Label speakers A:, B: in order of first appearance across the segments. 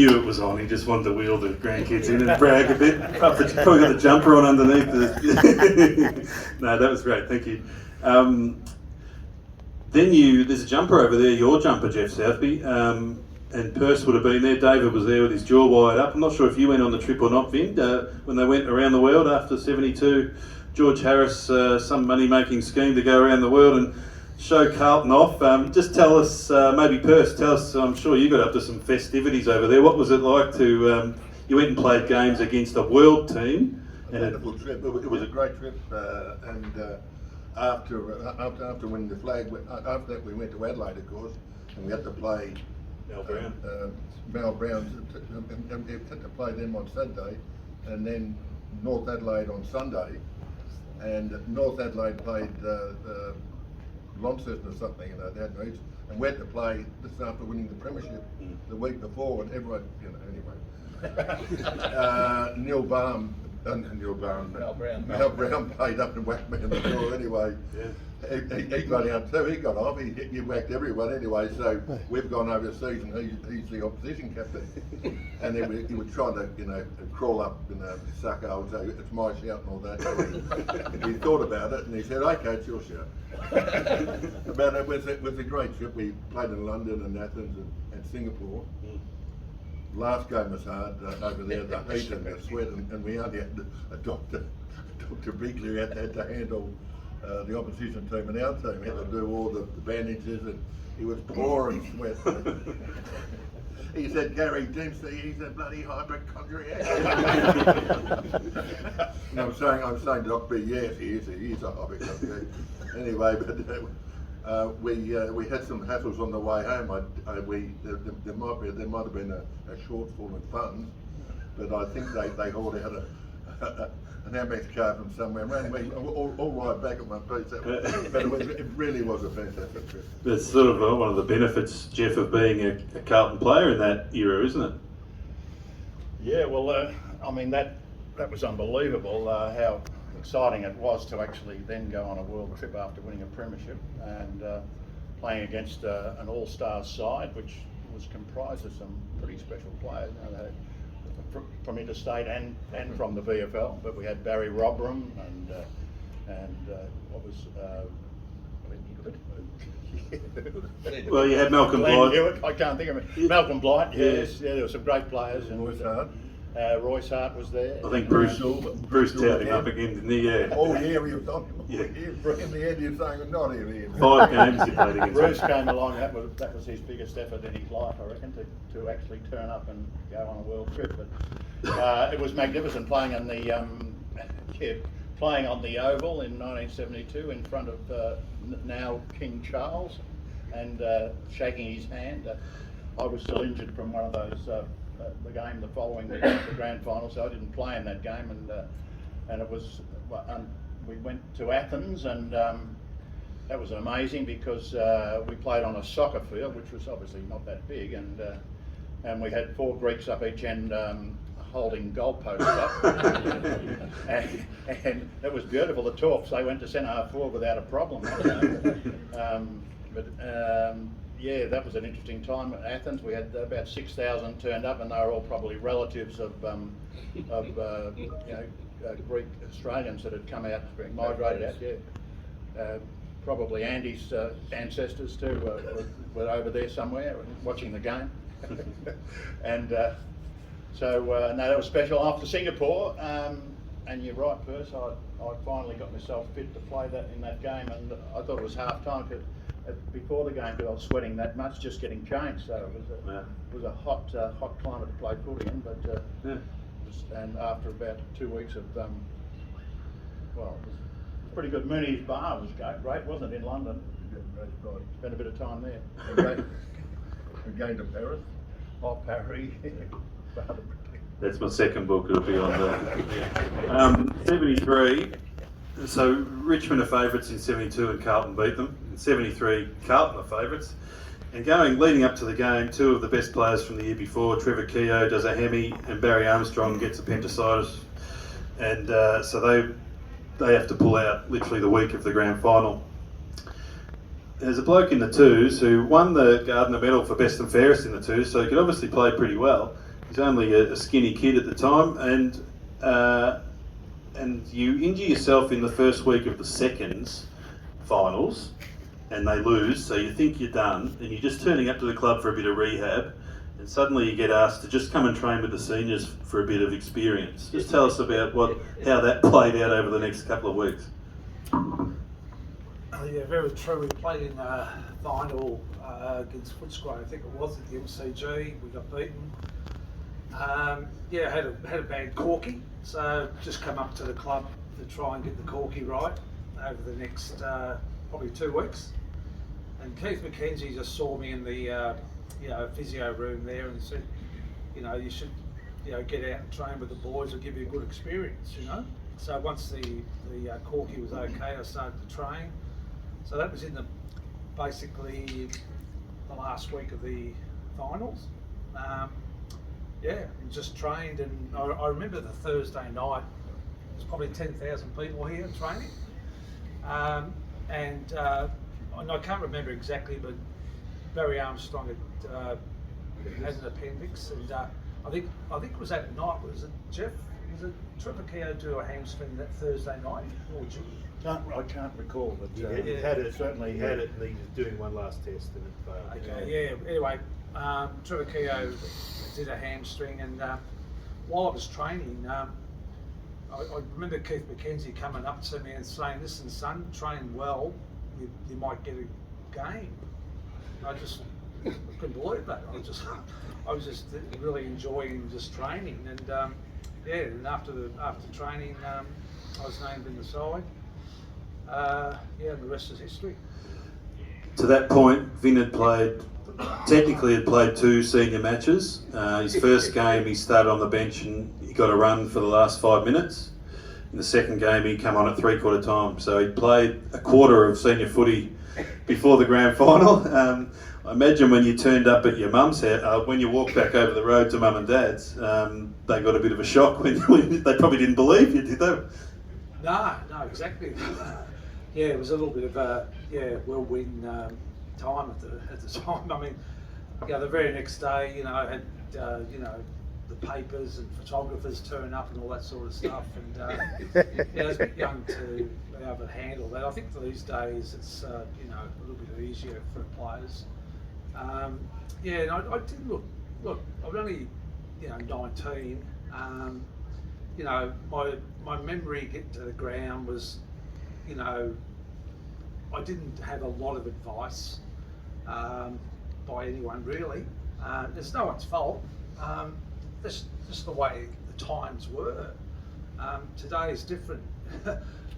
A: knew it was on. He just wanted to wheel the grandkids in and brag a bit. Probably got the jumper on underneath. No, that was great. Thank you. Then there's a jumper over there, your jumper, Jeff Southby, and Perce would have been there. David was there with his jaw wired up. I'm not sure if you went on the trip or not, Vin, when they went around the world after 72. George Harris, some money-making scheme to go around the world and show Carlton off. Just tell us, maybe Perce, tell us, I'm sure you got up to some festivities over there. What was it like to, you went and played games against a world team?
B: A wonderful trip. It was a great trip, and after winning the flag, after that we went to Adelaide, of course, and we had to play Mal Brown, and we had to play them on Saturday, and then North Adelaide on Sunday, and North Adelaide played Launceston or something, they had no each, and we had to play this after winning the premiership the week before, and everyone, anyway. Mel Brown played up and whacked me in the door anyway. Yeah. He got out too, he got off, he whacked everyone anyway, so we've gone overseas and he's the opposition captain. And then he was trying to, crawl up and suck out, say, it's my shout and all that. So he thought about it and he said, okay, it's your shout. But it was a great trip. We played in London and Athens and Singapore. Last game was hard over there, the heat and the sweat, and we only had Dr. Bigley had to handle the opposition team and our team. He had to do all the bandages, and he was pouring sweat. He said, Gary Dempsey, he's a bloody hypochondriac. And I'm saying Doc B, yes, he is a hypochondriac. Anyway, but we had some hassles on the way home. There might have been a shortfall in funds, but I think they hauled out an Amex card from somewhere, ran me all right back at my piece. But it really was a fantastic trip.
A: That's sort of one of the benefits, Jeff, of being a Carlton player in that era, isn't it?
C: Yeah, well, I mean that was unbelievable. How exciting it was to actually then go on a world trip after winning a premiership and playing against an all-star side, which was comprised of some pretty special players. They had from interstate and from the VFL, but we had Barry Robram and what was
A: well, you had Malcolm Blight.
C: I can't think of it. Malcolm Blight, yes, yeah, there were some great players. And Royce Hart was there.
A: I think Bruce touted him up again, didn't he? Yeah.
B: Oh yeah, he was on him. Yeah. He was in the end, he was saying, not here.
A: 5 games he played against
C: Bruce came along, that was his biggest effort in his life, I reckon, to actually turn up and go on a world trip. But it was magnificent playing in playing on the Oval in 1972 in front of now King Charles and shaking his hand. I was still injured from one of those the game the following week, the grand final, so I didn't play in that game, and it was we went to Athens, and that was amazing because we played on a soccer field, which was obviously not that big, and we had 4 Greeks up each end holding goalposts up, and it was beautiful. The Torps, they went to centre half forward without a problem. Yeah, that was an interesting time at Athens. We had about 6,000 turned up, and they were all probably relatives of Greek Australians that had come out, migrated out. Yeah, probably Andy's ancestors too were over there somewhere watching the game, and so no, that was special. After Singapore, and you're right, Perce, I finally got myself fit to play that in that game, and I thought it was half time. Before the game, because I was sweating that much, just getting changed. So it was a hot climate to play footy in. But and after about 2 weeks of well, it was pretty good. Mooney's Bar was great, wasn't it, in London? Spent a bit of time there.
B: Again to Paris.
C: Oh, Paris.
A: That's my second book. It'll be on there. 73. So Richmond are favourites in 72 and Carlton beat them. In 73, Carlton are favourites. And leading up to the game, 2 of the best players from the year before, Trevor Keogh does a hemi and Barry Armstrong gets appendicitis. And so they have to pull out literally the week of the grand final. There's a bloke in the twos who won the Gardner Medal for best and fairest in the twos, so he could obviously play pretty well. He's only a skinny kid at the time, and you injure yourself in the first week of the seconds finals, and they lose, so you think you're done, and you're just turning up to the club for a bit of rehab, and suddenly you get asked to just come and train with the seniors for a bit of experience. Just tell us about how that played out over the next couple of weeks.
D: Yeah, very true. We played in a final against Footscray, I think it was, at the MCG. We got beaten. Had a bad corky, so just come up to the club to try and get the corky right over the next probably 2 weeks. And Keith McKenzie just saw me in the physio room there and said, you should get out and train with the boys. It'll give you a good experience, So once the corky was okay, I started to train. So that was in basically the last week of the finals. Just trained, and I remember the Thursday night. There was probably 10,000 people here training, and I can't remember exactly, but Barry Armstrong had an appendix, and I think it was that night. Was it Jeff? Was it Trevor Keogh do a hamstring that Thursday night, or Jimmy?
C: I can't recall, but
E: He had it. Certainly had it. And he was doing one last test and it failed.
D: Okay, yeah. Anyway, Trevor Keogh did a hamstring, and while I was training, I remember Keith McKenzie coming up to me and saying, "Listen, son, train well. You might get a game." I just couldn't believe that. I was just really enjoying just training, and and after training, I was named in the side. And the rest is history.
A: To that point, Vin had played 2 senior matches. His first game he started on the bench and he got a run for the last 5 minutes. In the second game he came on at 3/4 time, so he played a quarter of senior footy before the grand final. I imagine when you turned up at your mum's house, when you walked back over the road to mum and dad's, they got a bit of a shock when they probably didn't believe you, did they?
D: No, exactly. It was a little bit of a whirlwind time at the time. I mean, the very next day, I had the papers and photographers turn up and all that sort of stuff, and I was a bit young to be able to handle that. I think these days it's a little bit easier for players. And I did look. I was only 19. My memory getting to the ground was, I didn't have a lot of advice by anyone really. It's no one's fault. That's just the way the times were. Today is different.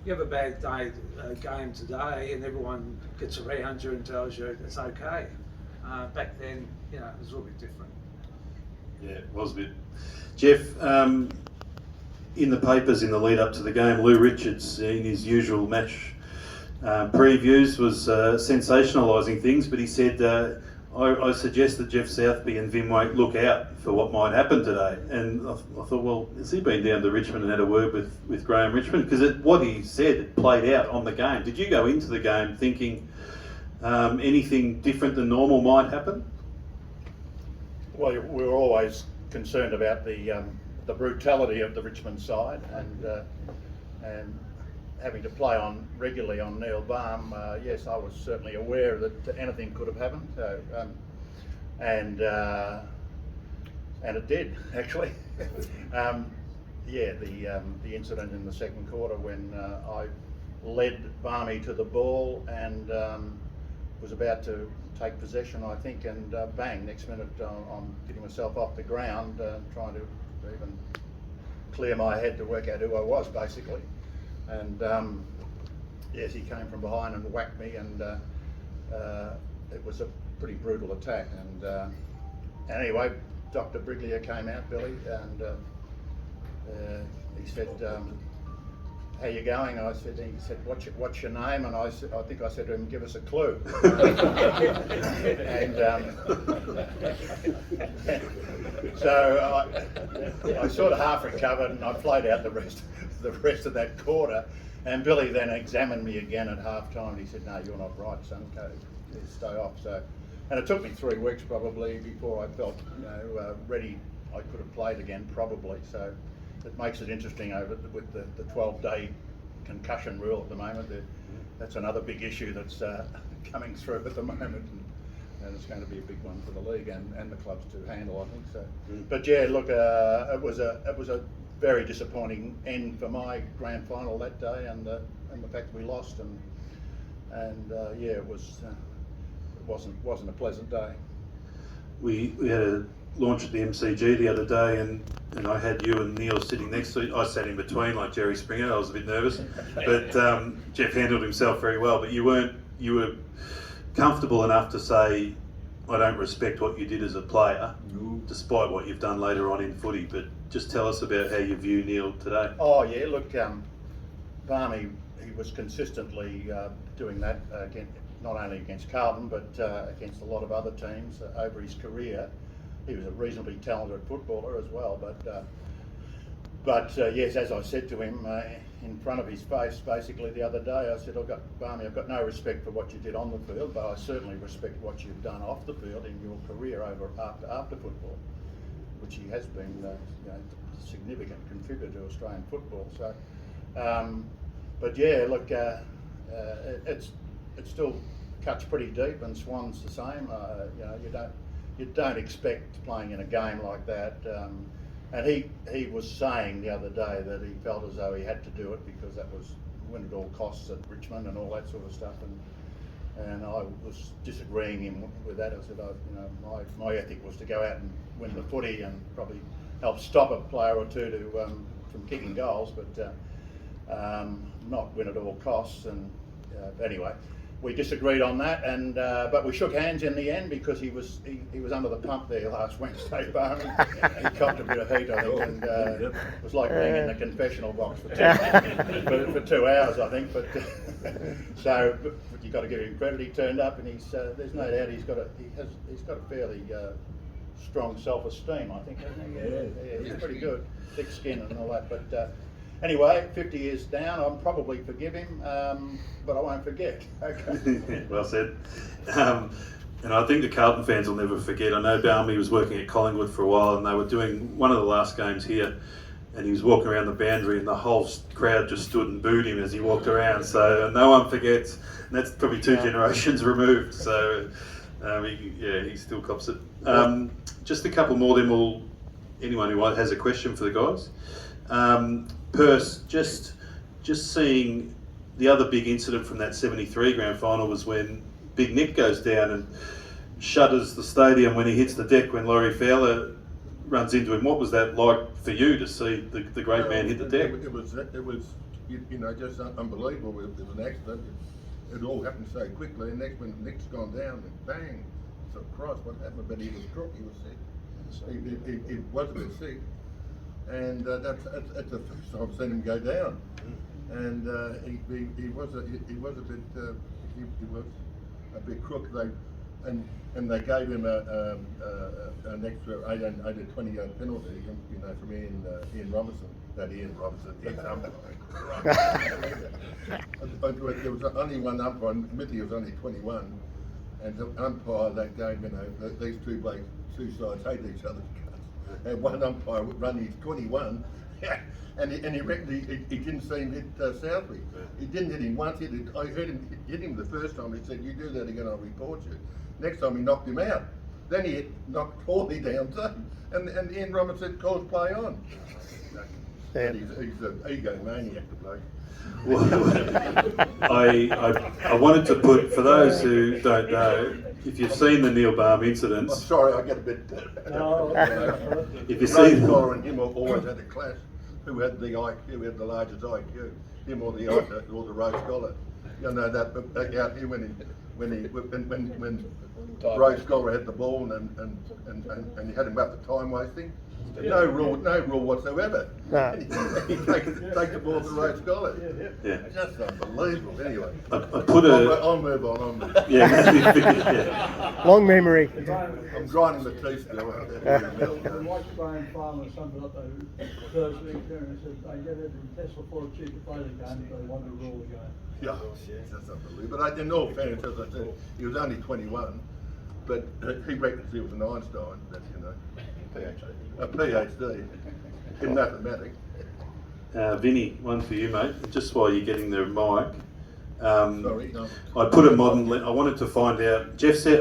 D: You have a bad game today, and everyone gets around you and tells you it's okay. Back then, it was a little bit different.
A: Yeah, it was a bit. Jeff, in the papers in the lead up to the game, Lou Richards, in his usual match previews, was sensationalising things, but he said, I suggest that Jeff Southby and Vin Wake look out for what might happen today. And I thought, well, has he been down to Richmond and had a word with Graham Richmond? Because what he said played out on the game. Did you go into the game thinking anything different than normal might happen?
C: Well, we were always concerned about the brutality of the Richmond side, and having to play regularly on Neil Baum, yes, I was certainly aware that anything could have happened, and it did actually. The incident in the second quarter when I led Barmy to the ball and was about to take possession, I think, and bang, next minute I'm getting myself off the ground, trying to even clear my head to work out who I was, basically. And yes, he came from behind and whacked me, and it was a pretty brutal attack. And anyway, Dr. Briglia came out, Billy, and he said, "How you going?" He said, "What's your name?" And I think I said to him, "Give us a clue." And so I sort of half recovered, and I played out the rest of that quarter. And Billy then examined me again at half time, and he said, "No, you're not right, son. Stay off." So, and it took me 3 weeks probably before I felt ready I could have played again probably. So it makes it interesting with the 12-day concussion rule at the moment. That's another big issue that's coming through at the moment, and it's going to be a big one for the league and the clubs to handle, I think. So, but yeah, look, it was a very disappointing end for my grand final that day, and the fact that we lost, and yeah, it wasn't a pleasant day.
A: We had a launch at the MCG the other day, and I had you and Neil sitting next to you. I sat in between like Jerry Springer. I was a bit nervous, but Jeff handled himself very well. But you were comfortable enough to say, I don't respect what you did as a player, despite what you've done later on in footy. But just tell us about how you view Neil today.
C: Oh yeah, look, Barmy, he was consistently doing that not only against Carlton, but against a lot of other teams over his career. He was a reasonably talented footballer as well, but yes, as I said to him in front of his face, basically the other day, I said, Barmy, I've got no respect for what you did on the field, but I certainly respect what you've done off the field in your career after football, which he has been a significant contributor to Australian football. So, but yeah, look, it still cuts pretty deep, and Swan's the same. You don't expect playing in a game like that. And he was saying the other day that he felt as though he had to do it because that was win at all costs at Richmond and all that sort of stuff. And I was disagreeing him with that. I said, my ethic was to go out and win the footy and probably help stop a player or two from kicking goals, but not win at all costs. And anyway, we disagreed on that, and but we shook hands in the end because he was under the pump there last Wednesday, Barney. He copped a bit of heat, I think, and it was like being in the confessional box for 2 hours, I think. But so, but you got to give him credit. He turned up, and there's no doubt he's got a fairly strong self-esteem, I think, hasn't he? Yeah, he's pretty good, thick skin and all that. But anyway, 50 years down, I'll probably forgive him, but I won't forget. Okay.
A: Well said. And I think the Carlton fans will never forget. I know Balmy was working at Collingwood for a while, and they were doing one of the last games here, and he was walking around the boundary, and the whole crowd just stood and booed him as he walked around. So no one forgets. And that's probably 2 generations removed. So he still cops it. Just a couple more, then anyone who has a question for the guys. Purse, just seeing the other big incident from that 73 grand final was when Big Nick goes down and shudders the stadium when he hits the deck when Laurie Fowler runs into him. What was that like for you to see the great man hit the deck?
B: It was just unbelievable. It was an accident. It all happened so quickly, and next when Nick's gone down, and bang! So Christ, what happened? But he was crook. He was sick. He was a bit sick. And that's the first time I've seen him go down, and he was a bit crook. They gave him an extra 20 yard penalty, from Ian Robinson. Ian Robinson. There was only one umpire, and Mithy was only 21, and the umpire that game, these two sides hate each other. And one umpire would run his 21, and he reckoned he didn't see him hit Southby. He didn't hit him once. I heard him hit him the first time. He said, "You do that again, I'll report you." Next time he knocked him out. Then he knocked Hawley down too. And Ian Robinson calls play on. He's an egomaniac, the bloke.
A: I wanted to put, for those who don't know, if you've seen the Neil Balme incidents...
B: I'm sorry, I get a bit...
A: If you see...
B: Scholar and him always had a clash. Who had the IQ, who had the largest IQ? Him or the Rose Scholar. You know that out here when Rose Scholar had the ball and he had him about the time wasting. No rule whatsoever.
F: No.
B: He takes the ball to Rose Scholar.
A: Yeah.
B: Just unbelievable. Anyway,
A: I'll
B: move on.
A: Yeah.
F: Long memory.
B: I'm grinding the teeth still.
G: The white grand final summed it up Thursday and said they get it in Tesla for a cheaper play the game, but they want to rule the game.
B: Yeah, that's unbelievable. But in all fairness, as I said, he was only 21, but he reckons he was an Einstein. That's A PhD in mathematics.
A: Vinny, one for you, mate. Just while you're getting the mic.
B: Sorry. No.
A: I put a modern. I wanted to find out. Jeff said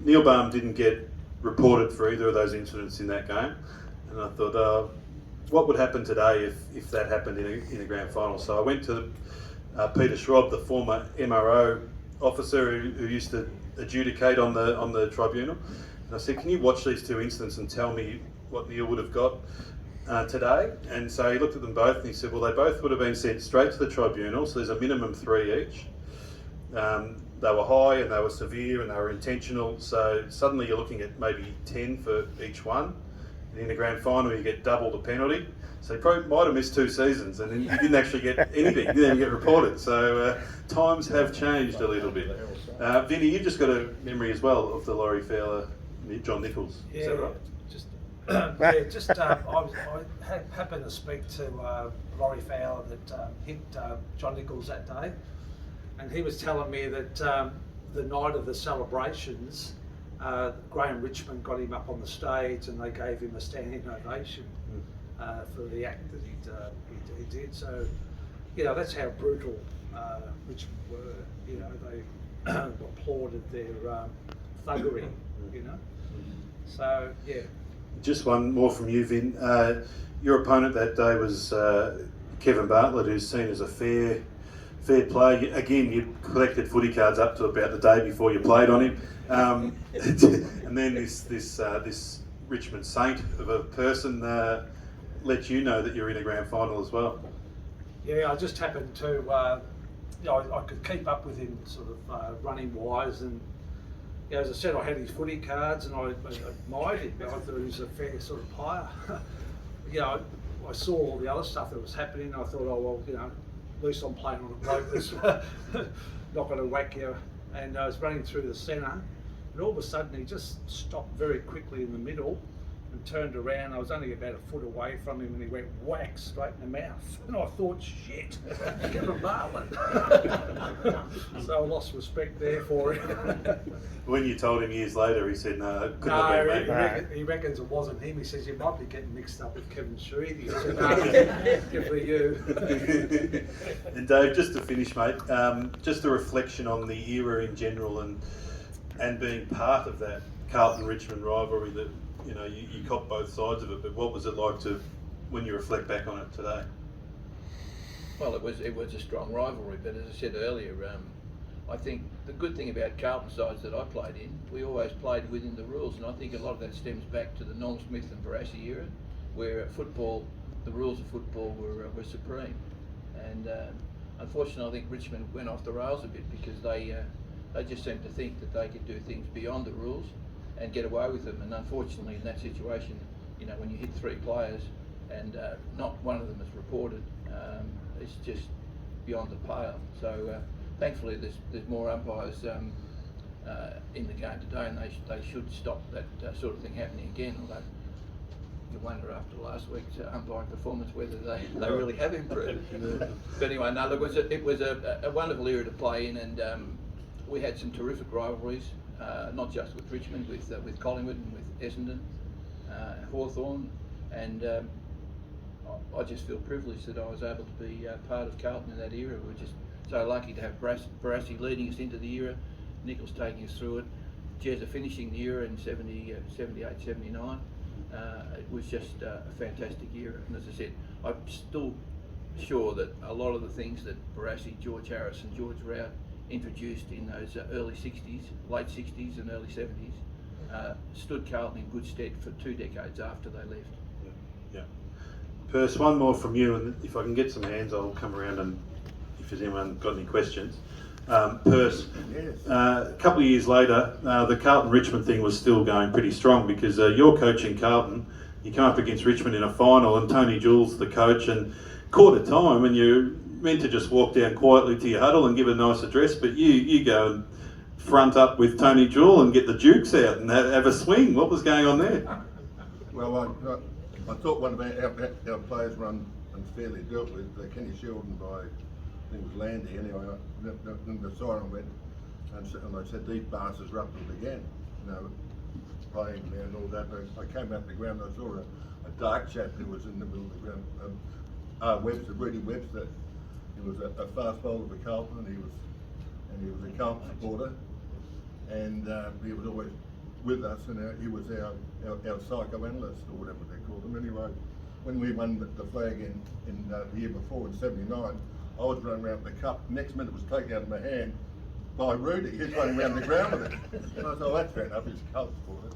A: Neil Baum didn't get reported for either of those incidents in that game, and I thought, what would happen today if that happened in a grand final? So I went to Peter Schrobb, the former MRO officer who used to adjudicate on the tribunal, and I said, "Can you watch these two incidents and tell me what Neil would have got today?" And so he looked at them both and he said, "Well, they both would have been sent straight to the tribunal. So there's a minimum 3 each. They were high and they were severe and they were intentional. So suddenly you're looking at maybe 10 for each one. And in the grand final, you get double the penalty. So he probably might have missed 2 seasons and he didn't actually get anything. He didn't even get reported. So times have changed a little bit. Vinny, you've just got a memory as well of the Laurie Fowler, John Nichols. Is that right?
D: I happened to speak to Laurie Fowler that hit John Nichols that day, and he was telling me that the night of the celebrations, Graham Richmond got him up on the stage and they gave him a standing ovation for the act that he did. So, that's how brutal Richmond were. They applauded their thuggery. So yeah.
A: Just one more from you, Vin. Your opponent that day was Kevin Bartlett, who's seen as a fair play. Again, you collected footy cards up to about the day before you played on him, and then this Richmond saint of a person let you know that you're in a grand final as well.
D: Yeah, I just happened to. I could keep up with him sort of running wise, and as I said, I had his footy cards and I admired him. I thought he was a fair sort of player. I saw all the other stuff that was happening. I thought, oh well, at least I'm playing on a bloke that's not going to whack you. And I was running through the centre, and all of a sudden he just stopped very quickly in the middle and turned around. I was only about a foot away from him and he went whack straight in the mouth. And I thought, shit, Kevin Bartlett. So I lost respect there for him.
A: When you told him years later, he said, no, it couldn't have been me.
D: He reckons it wasn't him. He says, you might be getting mixed up with Kevin Sheedy. I said, no, definitely you.
A: And Dave, just to finish, mate, just a reflection on the era in general and being part of that Carlton-Richmond rivalry that, you cop both sides of it, but what was it like when you reflect back on it today?
F: Well, it was a strong rivalry, but as I said earlier, I think the good thing about Carlton sides that I played in, we always played within the rules, and I think a lot of that stems back to the Norm Smith and Barassi era, where football, the rules of football were supreme. And unfortunately, I think Richmond went off the rails a bit because they just seemed to think that they could do things beyond the rules and get away with them. And unfortunately, in that situation, when you hit 3 players and not one of them is reported, it's just beyond the pale. So thankfully, there's more umpires in the game today, and they should stop that sort of thing happening again. Although you wonder after last week's umpiring performance whether they really have improved. But anyway, no, look, it was a wonderful era to play in, and we had some terrific rivalries. Not just with Richmond, with Collingwood and with Essendon, Hawthorn, and I just feel privileged that I was able to be part of Carlton in that era. We were just so lucky to have Barassi leading us into the era, Nichols taking us through it, Jezza finishing the era in 78, 79. It was just a fantastic era, and as I said, I'm still sure that a lot of the things that Barassi, George Harris and George Rout introduced in those early 60s, late 60s and early 70s, stood Carlton in good stead for 2 decades after they left.
A: Yeah. Perce, one more from you, and if I can get some hands, I'll come around and if there's anyone got any questions. Perce, a couple of years later, the Carlton-Richmond thing was still going pretty strong because you're coaching Carlton, you come up against Richmond in a final and Tony Jewell's the coach, and quarter time and you're meant to just walk down quietly to your huddle and give a nice address, but you go and front up with Tony Jewell and get the Dukes out and have a swing. What was going on there?
B: Well, I thought one of our players were unfairly dealt with, Kenny Sheldon by, I think it was Landy anyway. Then the siren went and I said, these bastards are up to it again. playing there and all that. I came out the ground, I saw a dark chap who was in the middle of the ground. Webster, Rudy Webster. He was a fast bowler for Carlton, and he was a Carlton supporter, and he was always with us, and he was our psychoanalyst, or whatever they called him. Anyway, when we won the flag in the year before, in '79, I was running around the cup. Next minute it was taken out of my hand by Rudy. He's running around the ground with it. And I thought, oh, that's fair enough, he's a Carlton supporter.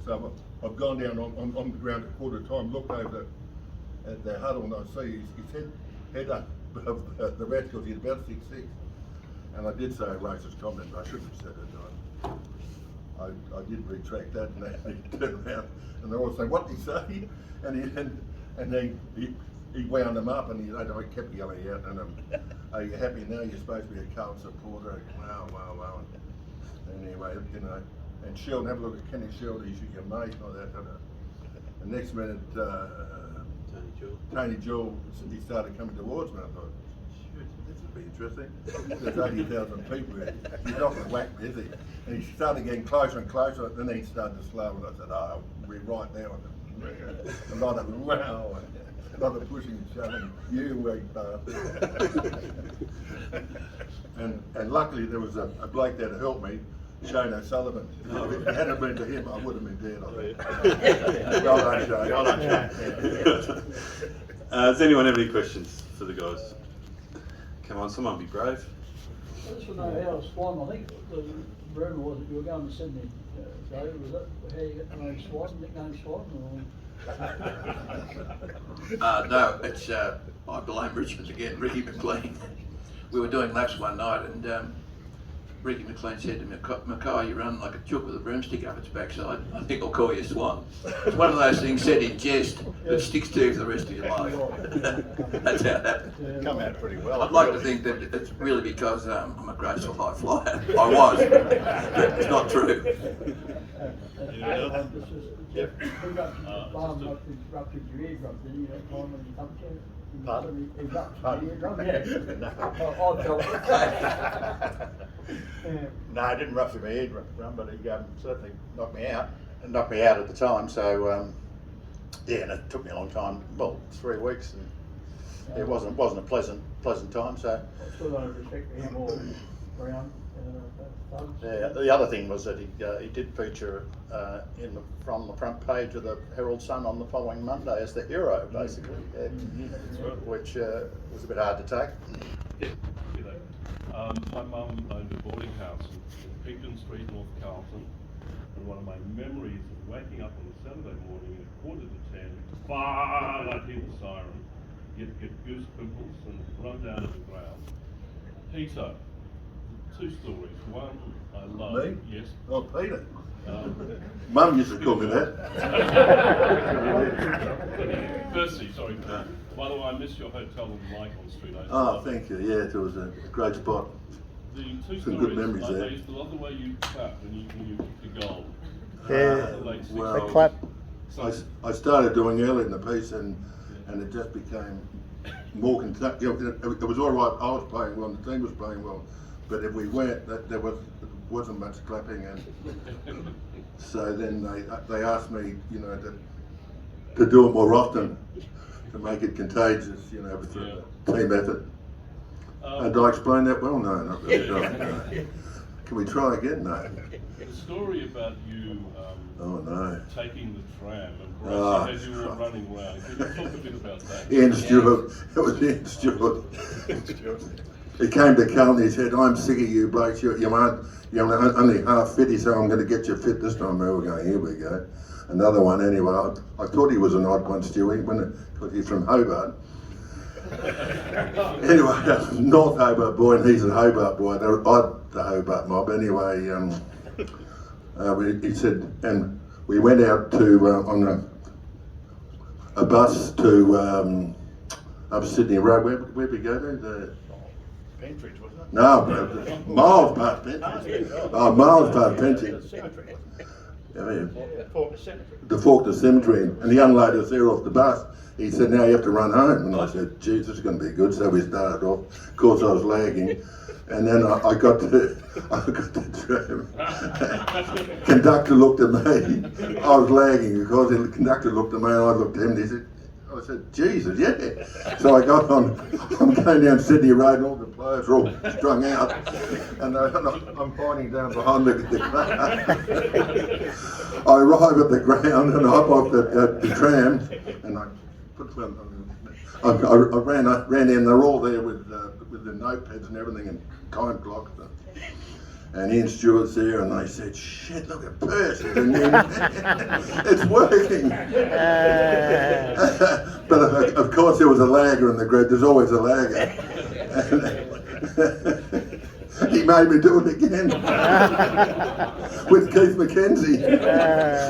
B: So I've gone down on the ground at quarter time, looked over at the huddle, and I see his head up above the rest, because he's about 6'6". And I did say a racist comment, but I shouldn't have said it. I did retract that, and he turned around, and they all saying, "What did he say?" And he wound them up, and I kept yelling out, and "Are you happy now? You're supposed to be a Carlton supporter." Wow. Anyway, you know, and Sheldon, have a look at Kenny Sheldon, he's your mate, and all that. And next minute, Tony Jewell, he started coming towards me. I thought, shoot, this would be interesting. There's 80,000 people here. He's not going to whack me, is he? And he started getting closer and closer, then he started to slow, and I said, oh, we're right now. A lot of wow, a lot of pushing and shoving. You weak bastard. And luckily there was a bloke there to help me, Shane O'Sullivan. If it hadn't been to him, I would have been dead, I think. Well done, Shane. Well done, Shane.
A: Does anyone have any questions for the guys? Come on, someone be brave.
G: I just want to know how Swan, I think the rumour was that you were going to Sydney, Joe, was that how you got to know Swan, nickname Swan?
F: No, it's, I blame Richmond again, Ricky McLean. We were doing laps one night, and Ricky McLean said to me, "Mackay, you run like a chook with a broomstick up its backside. I think I'll call you Swan." It's one of those things said in jest that sticks to you for the rest of your life. That's how that
B: Come out pretty well.
F: I'd like to think that it's really because I'm a graceful high flyer. I was. It's not true.
G: Ruptured your eardrum, didn't you, that time when you dumped you?
B: Pardon?
G: He ruptured your eardrum, yeah. I felt it.
H: No, I didn't rupture my eardrum, but he certainly knocked me out. It knocked me out at the time, so yeah, and it took me a long time. Well, 3 weeks, and it wasn't a pleasant time. So
G: I still don't respect him or Brown.
H: yeah, the other thing was that he did feature from the front page of the Herald Sun on the following Monday as the hero, basically, which was a bit hard to take.
I: My mum owned a boarding house in Picton Street, North Carlton, and one of my memories of waking up on a Saturday morning at 9:45, I'd hear the siren, get goose pimples and run down to the ground. Peter, 2 stories. One, I love.
B: Me?
I: Yes.
B: Oh, Peter. Mum used to call me that.
I: Firstly, sorry. By the way, I missed your hotel in Lycon Street.
B: Oh, thank you. Yeah, it was a great spot.
I: The 2
B: Some
I: stories,
B: good memories there.
I: I used to love the way you clapped when you kicked the goal.
H: Yeah,
I: The late 60s.
B: well,
H: clap.
B: I started doing early in the piece, and it just became more it was all right. I was playing well, the team was playing well, but if we weren't, there wasn't much clapping, and so then they asked me, you know, to do it more often, to make it contagious, you know, with the team effort. Did I explain that well? No, not really. No. Can we try again? No.
I: The story about you
B: Oh no.
I: taking the tram and
B: Oh,
I: Bracey as you were running around. Can you talk a bit about that?
B: Ian Stewart. It was Ian Stewart. He came to Carlton, he said, "I'm sick of you blokes, you're only half fit," he said, "I'm going to get you fit this time." We were going, here we go. Another one anyway. I thought he was an odd one, Stewie, because he's from Hobart. Anyway, North Hobart boy, and he's a Hobart boy. They're odd, the Hobart mob. Anyway, he said, and we went out to on a bus to up Sydney Road. Where'd we go to?
H: Pentridge, wasn't it?
B: No, miles past Pentridge. Oh, miles past Pentridge.
H: Cemetery.
B: Yeah,
H: Faulkner Cemetery.
B: the Faulkner Cemetery, and the young lady was there off the bus. He said, "Now you have to run home." And I said, "Geez, this is going to be good." So we started off. Of course, I was lagging. And then I got the tram. Conductor looked at me. I was lagging because the conductor looked at me and I looked at him and he said, I said, Jesus, yeah. So I got on, I'm going down Sydney Road and all the players are all strung out. And I'm pointing down behind the car. I arrive at the ground and I hop off the tram and I put I ran in, they're all there with the notepads and everything and time clocks. And Ian Stewart's there and they said, shit, look at Perth. It's working. But of course there was a lagger in the group, there's always a lagger. And he made me do it again with Keith McKenzie.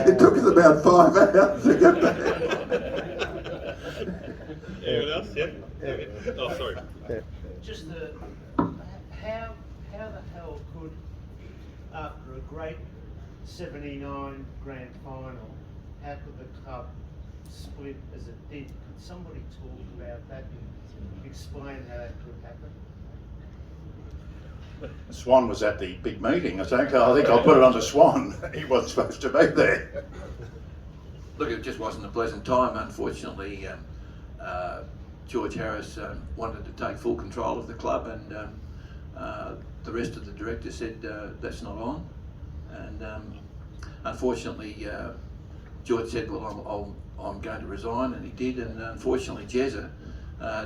B: It took us about 5 hours to get there.
I: Anyone else? Yeah? Oh, sorry.
E: Just how the hell could, after a great 79 grand final, how could the club split as it did? Could somebody talk about that and explain how that could happen?
H: Swan was at the big meeting. I think I'll put it on to Swan. He wasn't supposed to be there.
F: Look, it just wasn't a pleasant time. Unfortunately, George Harris wanted to take full control of the club, and the rest of the directors said that's not on. And unfortunately, George said, well, I'm going to resign, and he did. And unfortunately, Jezza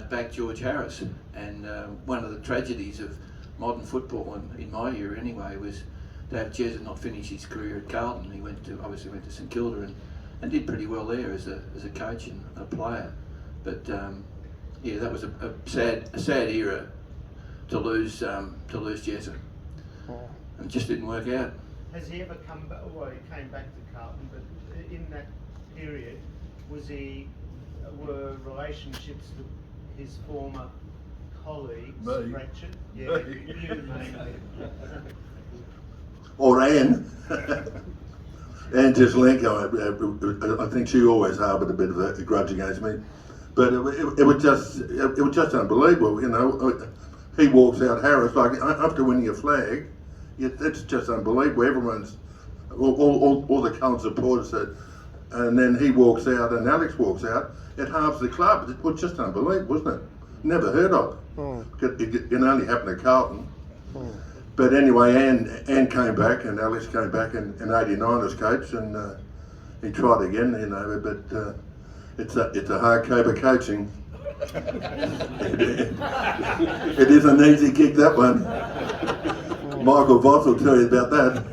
F: backed George Harris. And one of the tragedies of modern football, in my era anyway, was to have Jezza not finish his career at Carlton. He obviously went to St Kilda and did pretty well there as a coach and a player. But yeah, that was a sad era to lose Jezza. And it just didn't work out.
E: Has he ever come back? Well, he came back to Carlton, but in that period, were relationships with his former colleagues
B: Me.
E: fractured? Yeah, you mainly.
B: Or Anne. Anne Jeslenko, I think she always harboured a bit of a grudge against me. But it was just unbelievable, you know. He walks out, Harris, like after winning a flag, it's just unbelievable. Everyone's, all the current supporters said, and then he walks out and Alex walks out, it halves the club. It was just unbelievable, wasn't it? Never heard of. It only happened at Carlton. But anyway, Anne came back and Alex came back in '89 as coach, and he tried again, you know, but it's a hard cable coaching. It is an easy kick, that one. Michael Voss will tell you about that.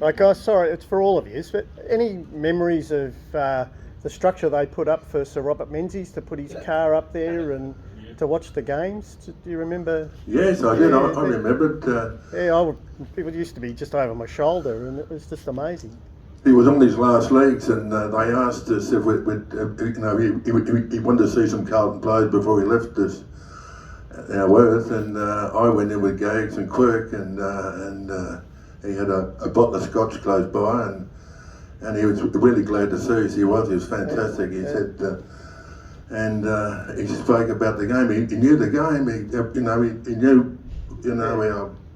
J: Right, guys, sorry, it's for all of you, but any memories of the structure they put up for Sir Robert Menzies to put his car up there and to watch the games? Do you remember?
B: Yes, I did. I remember it.
J: It used to be just over my shoulder, and it was just amazing.
B: He was on his last legs, and they asked us if he wanted to see some Carlton players before he left us, our Worth, and I went in with Gags and Quirk, and he had a bottle of scotch close by, and he was really glad to see us. He was fantastic. He said, and he spoke about the game. He knew the game. He knew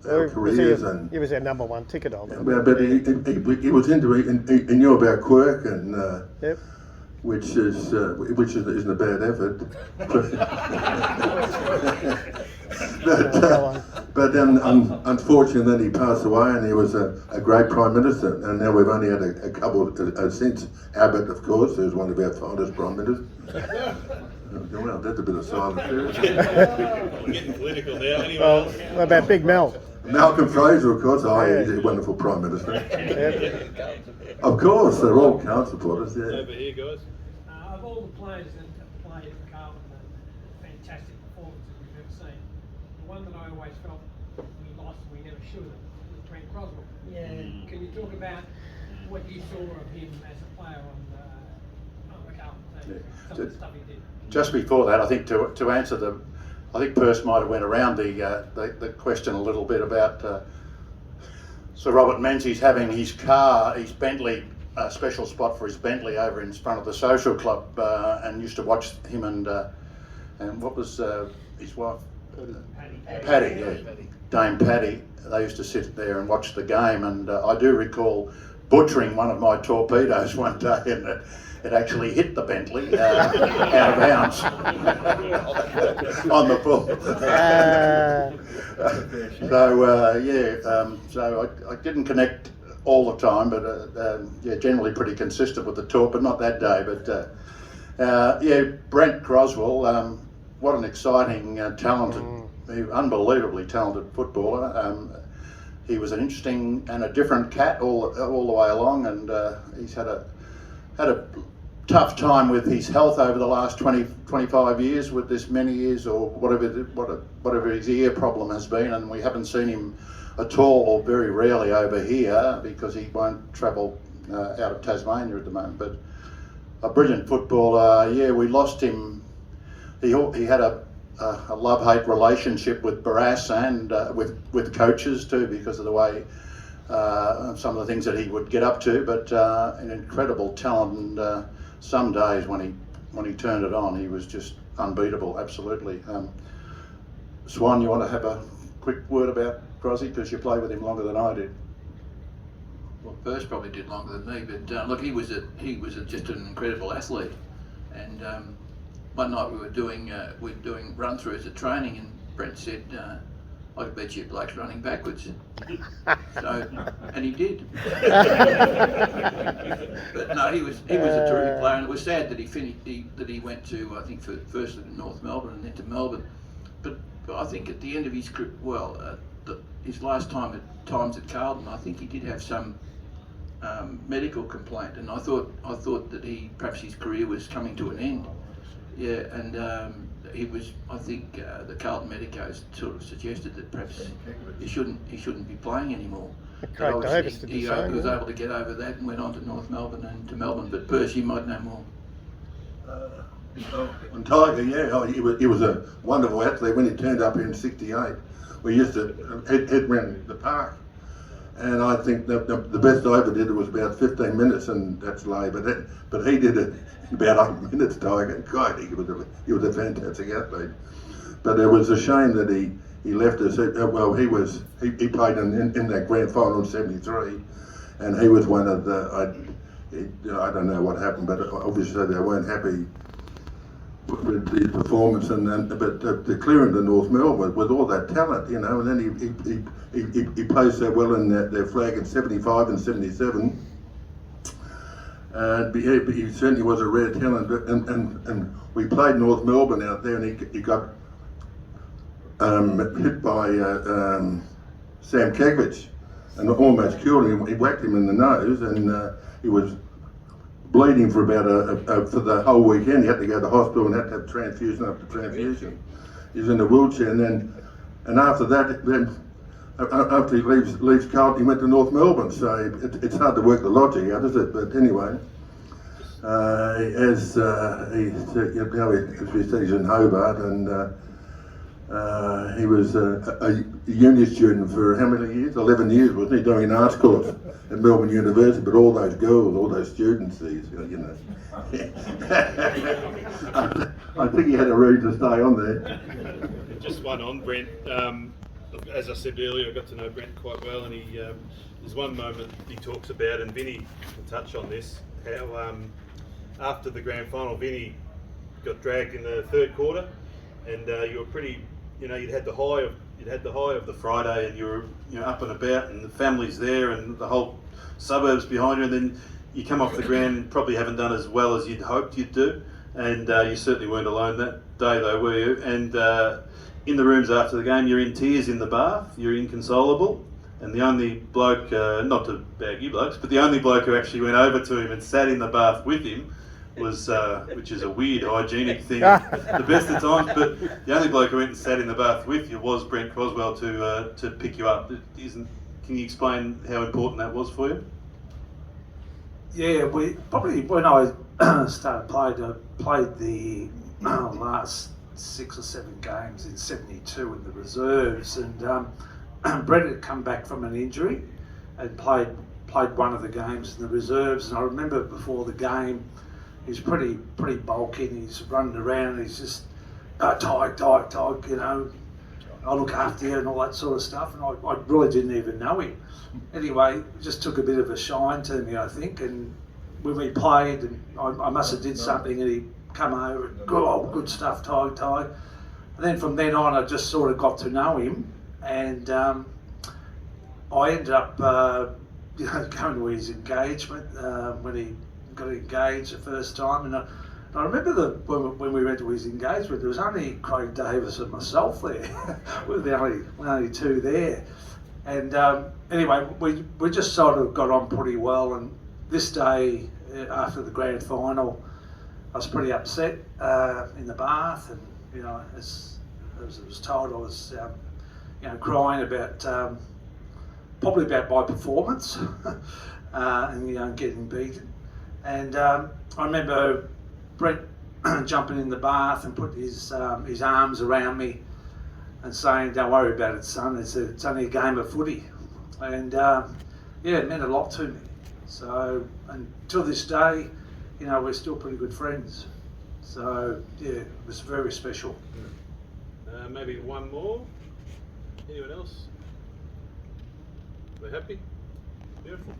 B: our careers, and
J: he was our number one ticket holder.
B: But he was into it. He knew about Quirk, and which isn't a bad effort. But then, unfortunately, then he passed away, and he was a great Prime Minister. And now we've only had a couple since Abbott, of course, who's one of our finest Prime Ministers. Well, that's a bit of silence there.
I: We're getting political now. Anyway.
J: What about Big Mel?
B: Malcolm Fraser, of course. He's a wonderful Prime Minister. Of course, they're all Carlton supporters. Yeah.
I: Over here, guys.
K: Of all the players that have played for Carlton, fantastic performances we've ever seen. The one that I always felt we lost and we never should have was Trent Croswell.
G: Yeah.
K: Can you talk about what you saw of him as a player on the Carlton team? Some of the stuff he did.
H: Just before that, I think to answer I think Perce might have went around the question a little bit about Sir Robert Menzies having his car, his Bentley, special spot for his Bentley over in front of the social club, and used to watch him and what was his wife, Paddy, yeah. Dame Paddy. They used to sit there and watch the game, and I do recall butchering one of my torpedoes one day, and it actually hit the Bentley out of bounds on the ball. So I didn't connect all the time, but yeah, generally pretty consistent with the torp, but not that day. But yeah, Brent Croswell, what an exciting, talented, unbelievably talented footballer. He was an interesting and a different cat all the way along, and he's had a tough time with his health over the last 25 years, with this many years or whatever his ear problem has been, and we haven't seen him at all, or very rarely over here, because he won't travel out of Tasmania at the moment. But a brilliant footballer. Yeah, we lost him. He had a love-hate relationship with Barras and with coaches too, because of the way some of the things that he would get up to. But an incredible talent, and some days when he turned it on, he was just unbeatable. Absolutely. Swan, you want to have a quick word about Crosby, because you played with him longer than I did?
F: Well, Burst probably did longer than me, but look, he was just an incredible athlete. And one night we were doing run-throughs at training, and Brent said, "I could bet you Blake's running backwards." So, and he did. But no, he was a terrific player, and it was sad that he went to, I think, first to North Melbourne and then to Melbourne. But I think at the end of his career, his last times at Carlton, I think he did have some medical complaint, and I thought that perhaps his career was coming to an end. Yeah, and he was. I think the Carlton medicos sort of suggested that perhaps he shouldn't be playing anymore.
J: Craig Davis did the same.
F: He was able to get over that and went on to North Melbourne and to Melbourne. But Percy, you might know more.
B: And Tiger, yeah, he was a wonderful athlete. When he turned up in '68, we used to head round the park, and I think the best I ever did it was about 15 minutes, and that's low. But he did it in about 8 minutes. Tiger, God, he was a fantastic athlete. But it was a shame that he left us. Well, he played in that grand final in '73, and he was one of the. I don't know what happened, but obviously they weren't happy with his performance, but to clear him to North Melbourne with all that talent, you know, and then he plays so well in their flag in '75 and '77. But he certainly was a rare talent, and we played North Melbourne out there, and he got hit by Sam Kekovich and almost killed him. He whacked him in the nose, and he was bleeding for about for the whole weekend. He had to go to the hospital and had to have transfusion after transfusion. He was in a wheelchair, and after that, after he leaves Carlton, he went to North Melbourne. So it's hard to work the logic out, is it? But anyway, as we said, he's in Hobart, and he was a uni student for how many years? 11 years, wasn't he, doing an arts course at Melbourne University? But all those girls, all those students, you know. I think he had a reason to stay on there.
A: Just one on Brent. As I said earlier, I got to know Brent quite well, and there's one moment he talks about, and Vinny can touch on this, how after the grand final, Vinny got dragged in the third quarter, and you were pretty, you'd had the high of the Friday, and you were up and about, and the family's there, and the whole suburbs behind you, and then you come off the ground and probably haven't done as well as you'd hoped you'd do, and you certainly weren't alone that day though, were you? And in the rooms after the game, you're in tears in the bath, you're inconsolable, and the only bloke, not to bag you blokes, but the only bloke who actually went over to him and sat in the bath with him was, which is a weird hygienic thing the best of times, but the only bloke who went and sat in the bath with you was Brent Croswell to pick you up. Can you explain how important that was for you?
D: Yeah, we probably, when I started played the last 6 or 7 games in '72 in the reserves, and Brent had come back from an injury and played one of the games in the reserves, and I remember before the game he's pretty bulky, and he's running around, and he's just tight, I'll look after you and all that sort of stuff. And I really didn't even know him. Anyway, just took a bit of a shine to me, I think. And when we played, and I must have did something, and he come over and good stuff, Ty. And then from then on, I just sort of got to know him, and I ended up going to his engagement when he got engaged the first time. And I remember when we went to his engagement, there was only Craig Davis and myself there. We were the only two there. And anyway, we just sort of got on pretty well. And this day, after the grand final, I was pretty upset in the bath. And, you know, as I was told, I was, crying about, probably about my performance and, getting beaten. And I remember Brent jumping in the bath and put his arms around me and saying, "Don't worry about it, son. It's only a game of footy." And it meant a lot to me. So until this day, we're still pretty good friends. So it was very special.
L: Maybe one more. Anyone else? We're happy? Beautiful.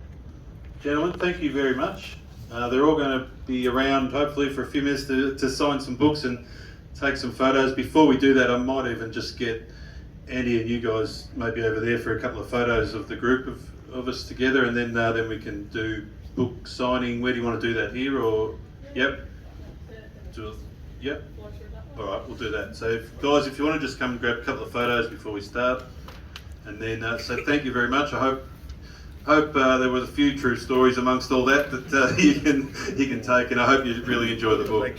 A: Gentlemen, thank you very much. They're all going to be around hopefully for a few minutes to sign some books and take some photos. Before we do that, I might even just get Andy and you guys maybe over there for a couple of photos of the group of us together, and then we can do book signing. Where do you want to do that, here or? Yep. Yep. All right, we'll do that. So guys, if you want to just come and grab a couple of photos before we start, and then so thank you very much. I hope there was a few true stories amongst all that you can take, and I hope you really enjoy the book.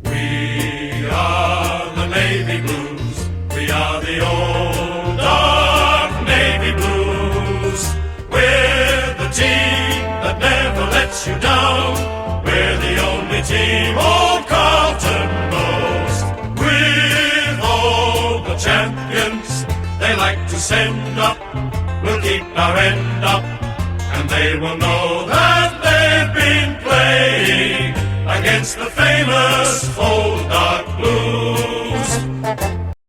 M: We are the Navy Blues. We are the old dark Navy Blues. We're the team that never lets you down. We're the only team old Carlton knows. With all the champions they like to send up, we'll keep our end up, and they will know that they've been playing against the famous old dark blue.